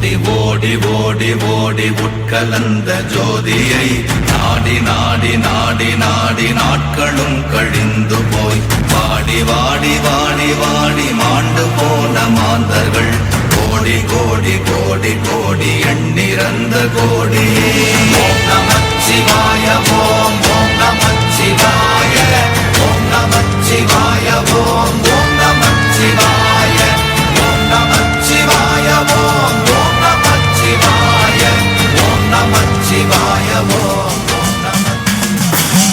ஓடி ஓடி ஓடி ஓடி உட்கலந்த ஜோதியை நாடி நாடி நாடி நாடி நாட்களும் கழிந்து போய் வாடி வாடி வாடி வாடி மாண்டு போன மாந்தர்கள் கோடி கோடி கோடி கோடி எண்ணிறந்த கோடியே. ஓம் நமச்சிவாய ஓம் ஓம் நமச்சிவாய ஓம் நமச்சிவாய ஓம் ஓம் நமச்சிவாய ஓம் நமச்சிவாய ஓம் ஓம் நமச்சிவாய ஓம் நமச்சிவாய ஓம் ஓம் நம.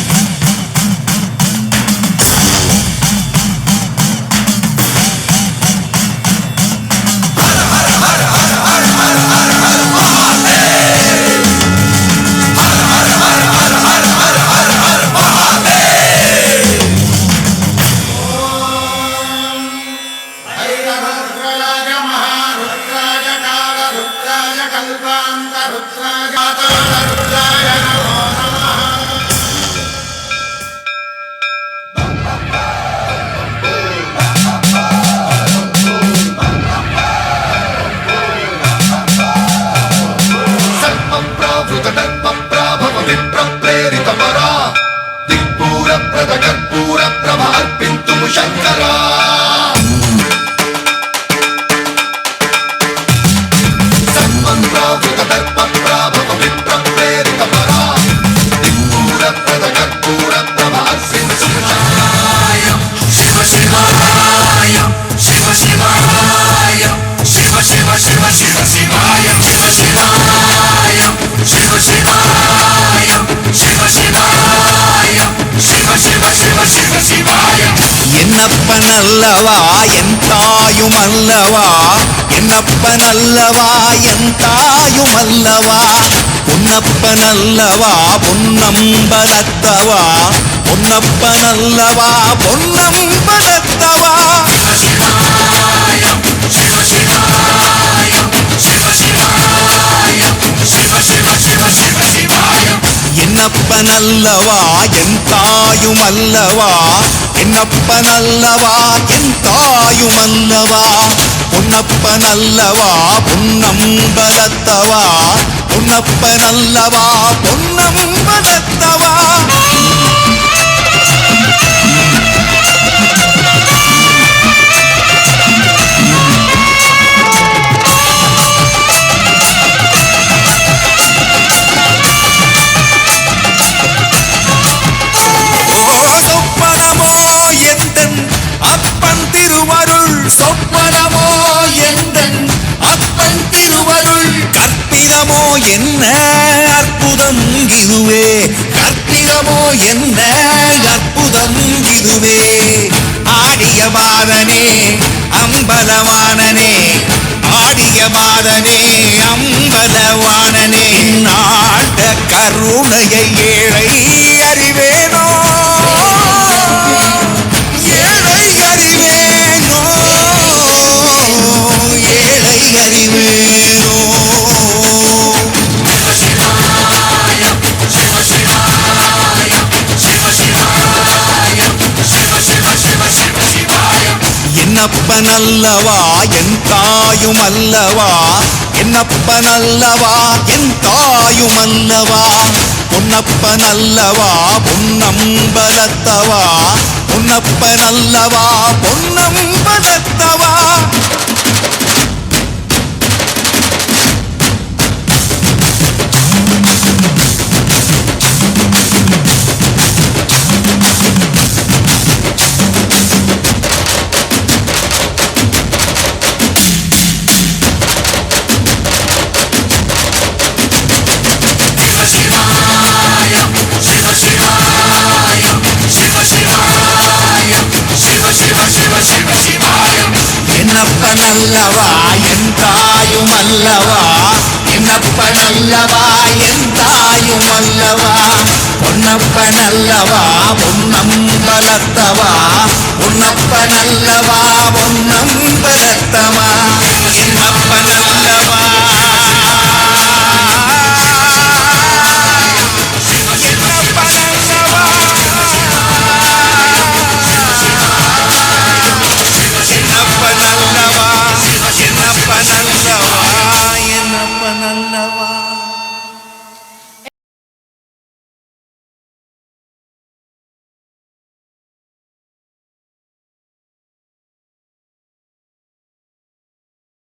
என்னப்பனல்லவா என் தாயுமல்லவா என்னப்பனல்லவா என் தாயுமல்லவா பொன்னப்பனல்லவா பொன்னம்பலத்தவா பொன்னப்பனல்லவா பொன்னம்பலத்தவா என்னப்பனல்லவா என் தாயுமல்லவா என்னப்பனல்லவா என் தாயுமல்லவா பொன்னப்பனல்லவா பொன்னம்பலத்தவா பொன்னப்பனல்லவா பொன்னம்பலத்தவா என்ன அற்புதம் இதுவே கற்பிதமோ என்ன அற்புதம் இதுவே ஆடிய பாதனே அம்பலவானனே ஆடிய பாதனே அம்பலவானனே நாட கருணையை ஏழை அறிவேனோ ஏழை அறிவேனோ ஏழை அறிவேனோ என்னப்பனல்லவா என் தாயுமல்லவா என்னப்பனல்லவா என் தாயுமல்லவா பொன்னப்பனல்லவா பொன்னம்பலத்தவா பொன்னப்பனல்லவா பொன்னம்பலத்தவா என்னப்பனல்லவா என் தாயுமல்லவா என்னப்பனல்லவா என் தாயுமல்லவா பொன்னப்பனல்லவா பொன்னம்பலத்தவா பொன்னப்பனல்லவா பொன்ன